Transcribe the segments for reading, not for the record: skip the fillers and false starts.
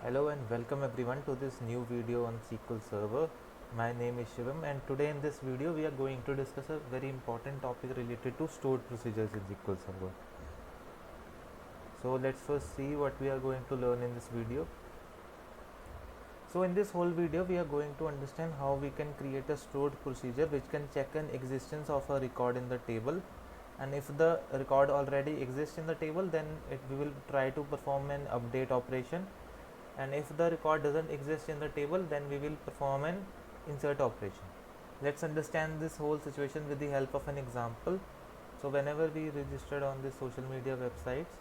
Hello and welcome everyone to this new video on SQL Server. My name is Shivam and today in this video we are going to discuss a very important topic related to stored procedures in SQL Server. So let's first see what we are going to learn in this video. So in this whole video we are going to understand how we can create a stored procedure which can check an existence of a record in the table, and if the record already exists in the table then we will try to perform an update operation, and if the record doesn't exist in the table then we will perform an insert operation. Let's understand this whole situation with the help of an example. So whenever we registered on the social media websites,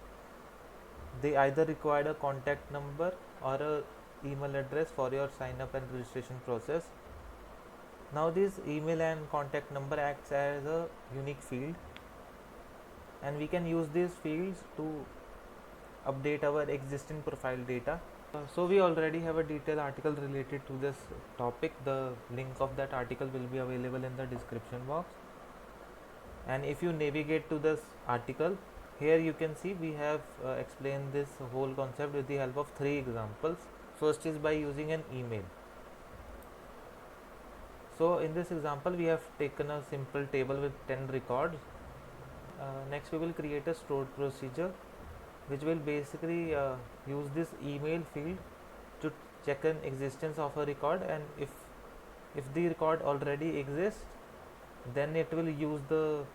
they either required a contact number or a email address for your sign up and registration process. Now this email and contact number acts as a unique field, and we can use these fields to update our existing profile data. So we already have a detailed article related to this topic. The link of that article will be available in the description box, and if you navigate to this article, here you can see we have explained this whole concept with the help of 3 examples. First is by using an email. So in this example we have taken a simple table with 10 records. Next we will create a stored procedure which will basically use this email field to check an existence of a record, and if the record already exists then it will use the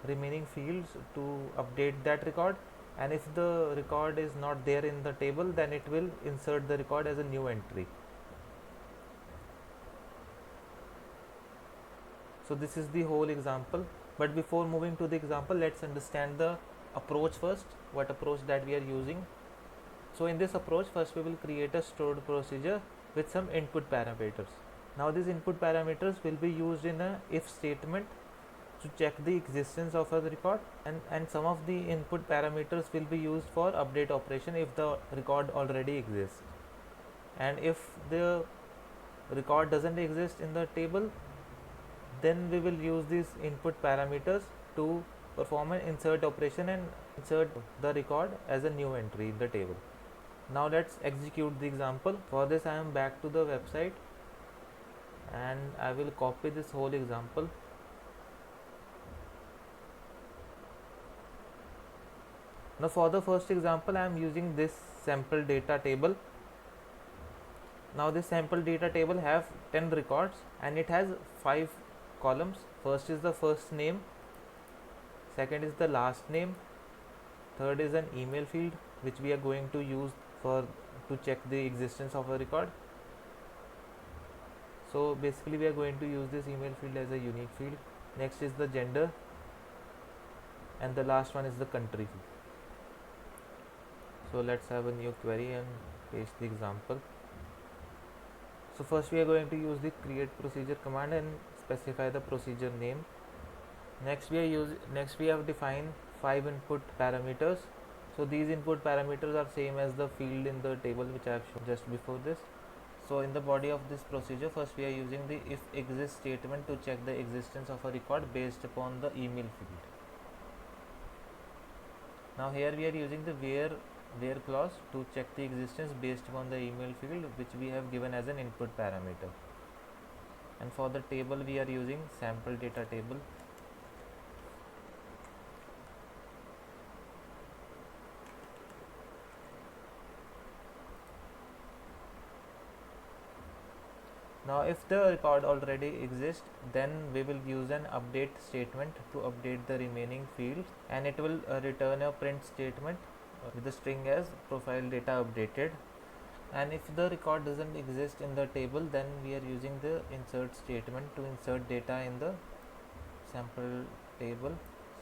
remaining fields to update that record, and if the record is not there in the table then it will insert the record as a new entry. So this is the whole example, but before moving to the example, let's understand the approach first, what approach that we are using. So in this approach, first we will create a stored procedure with some input parameters. Now these input parameters will be used in a if statement to check the existence of a record, and some of the input parameters will be used for update operation if the record already exists, and if the record doesn't exist in the table then we will use these input parameters to perform an insert operation and insert the record as a new entry in the table. Now let's execute the example. For this I am back to the website and I will copy this whole example. Now for the first example I am using this sample data table. Now this sample data table have 10 records and it has 5 columns. First is the first name, second is the last name, third is an email field which we are going to use to check the existence of a record. So basically we are going to use this email field as a unique field. Next is the gender, and the last one is the country field. So let's have a new query and paste the example. So first we are going to use the create procedure command and specify the procedure name. Next we have defined 5 input parameters. So these input parameters are same as the field in the table which I have shown just before this. So in the body of this procedure, first we are using the if exist statement to check the existence of a record based upon the email field. Now here we are using the where clause to check the existence based upon the email field which we have given as an input parameter. And for the table we are using sample data table. Now if the record already exists then we will use an update statement to update the remaining fields, and it will return a print statement with the string as profile data updated. And if the record doesn't exist in the table then we are using the insert statement to insert data in the sample table.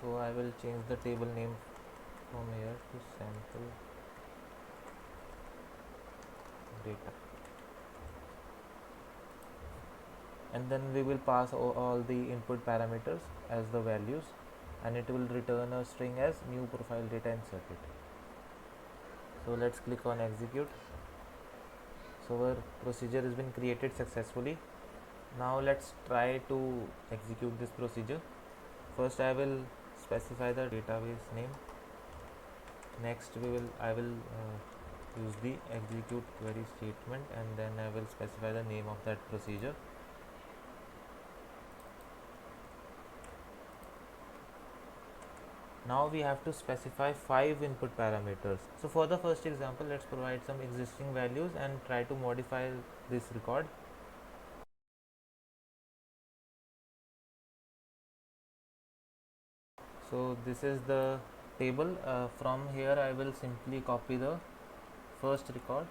So I will change the table name from here to sample data, and then we will pass all the input parameters as the values, and it will return a string as new profile data inserted. So let's click on execute. So our procedure has been created successfully. Now let's try to execute this procedure. First I will specify the database name. Next I will use the execute query statement, and then I will specify the name of that procedure. Now we have to specify 5 input parameters. So for the first example, let's provide some existing values and try to modify this record. So this is the table. From here I will simply copy the first record.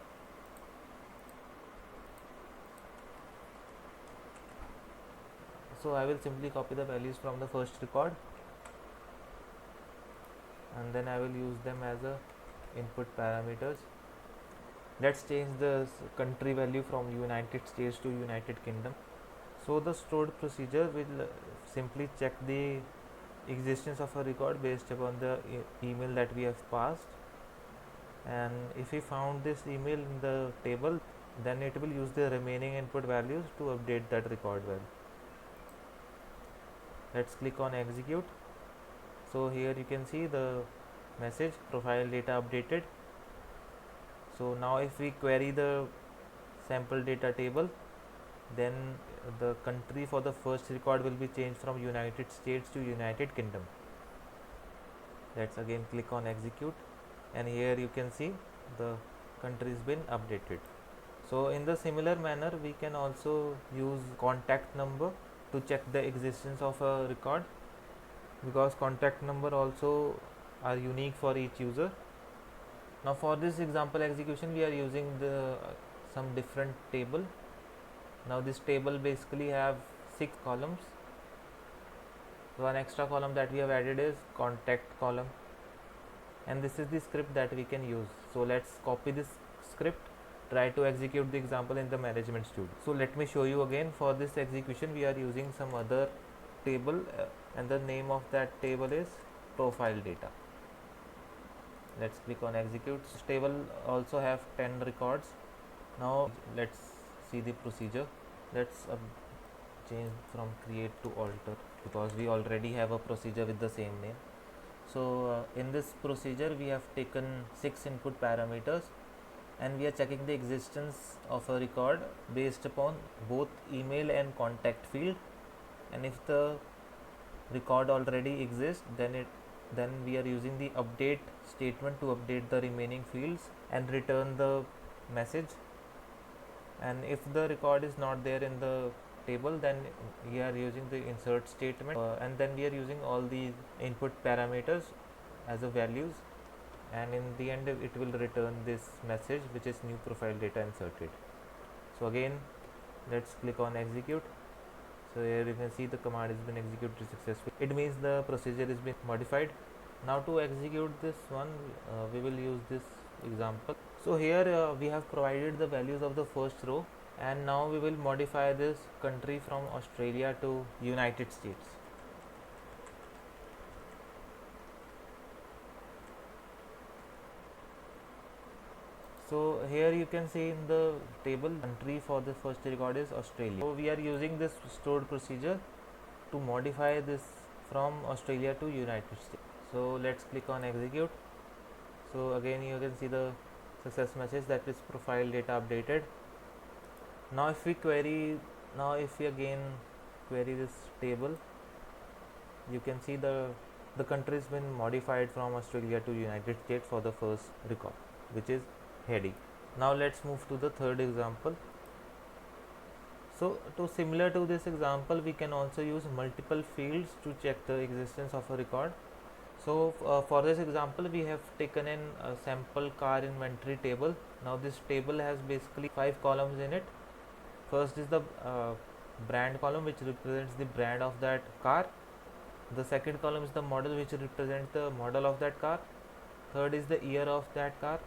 So I will simply copy the values from the first record, and then I will use them as a input parameters. Let's change the country value from United States to United Kingdom. So the stored procedure will simply check the existence of a record based upon the email that we have passed, and if we found this email in the table, then it will use the remaining input values to update that record value. Let's click on execute. So here you can see the message profile data updated. So now if we query the sample data table, then the country for the first record will be changed from United States to United Kingdom. Let's again click on execute, and here you can see the country has been updated. So in the similar manner, we can also use contact number to check the existence of a record, because contact number also are unique for each user. Now for this example execution, we are using the some different table. Now this table basically have 6 columns. So one extra column that we have added is contact column, and this is the script that we can use. So let's copy this script, try to execute the example in the management studio. So let me show you again. For this execution we are using some other table, and the name of that table is profile data. Let's click on execute. This table also have 10 records. Now let's see the procedure. Let's change from create to alter, because we already have a procedure with the same name. So in this procedure we have taken 6 input parameters, and we are checking the existence of a record based upon both email and contact field, and if the record already exists, then we are using the update statement to update the remaining fields and return the message. And if the record is not there in the table, then we are using the insert statement, and then we are using all the input parameters as a values, and in the end it will return this message, which is new profile data inserted. So again let's click on execute. So here you can see the command has been executed successfully. It means the procedure is been modified. Now to execute this one, we will use this example. So here we have provided the values of the first row, and now we will modify this country from Australia to United States. So here you can see in the table, country for the first record is Australia. So we are using this stored procedure to modify this from Australia to United States. So let's click on execute. So again you can see the success message that is profile data updated. Now if we again query this table, you can see the country has been modified from Australia to United States for the first record, which is heading. Now let's move to the third example. So similar to this example, we can also use multiple fields to check the existence of a record. So for this example we have taken in a sample car inventory table. Now this table has basically 5 columns in it. First is the brand column, which represents the brand of that car. The second column is the model, which represents the model of that car. Third is the year of that car.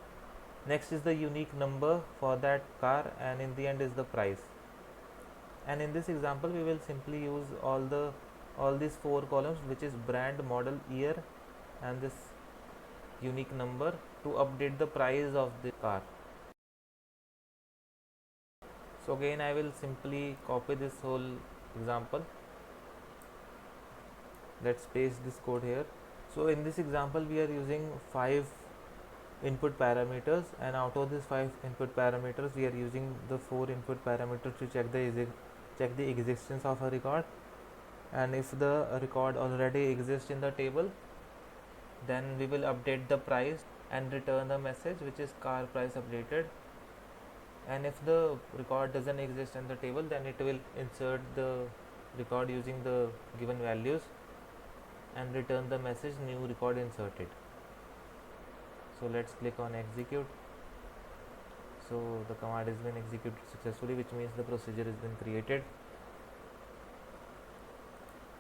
Next is the unique number for that car, and in the end is the price. And in this example we will simply use all these 4 columns, which is brand, model, year, and this unique number, to update the price of the car. So again I will simply copy this whole example. Let's paste this code here. So in this example we are using 5 input parameters, and out of these 5 input parameters we are using the 4 input parameters to check the existence of a record. And if the record already exists in the table, then we will update the price and return the message which is car price updated. And if the record doesn't exist in the table, then it will insert the record using the given values and return the message new record inserted. So let's click on execute. So the command has been executed successfully, which means the procedure has been created.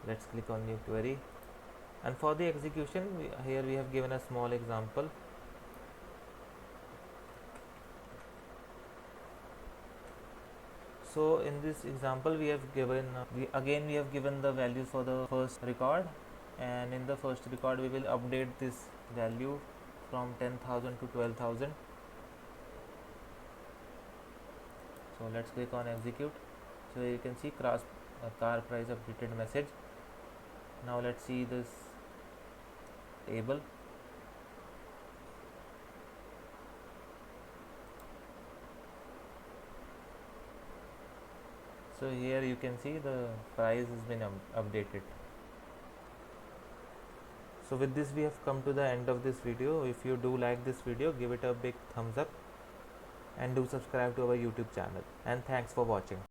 Let's click on new query, and for the execution here we have given a small example. So in this example we have given we have given the values for the first record, and in the first record we will update this value from 10,000 to 12,000. So let's click on execute. So you can see car price updated message. Now let's see this table. So here you can see the price has been updated. So with this we have come to the end of this video. If you do like this video, give it a big thumbs up and do subscribe to our YouTube channel, and thanks for watching.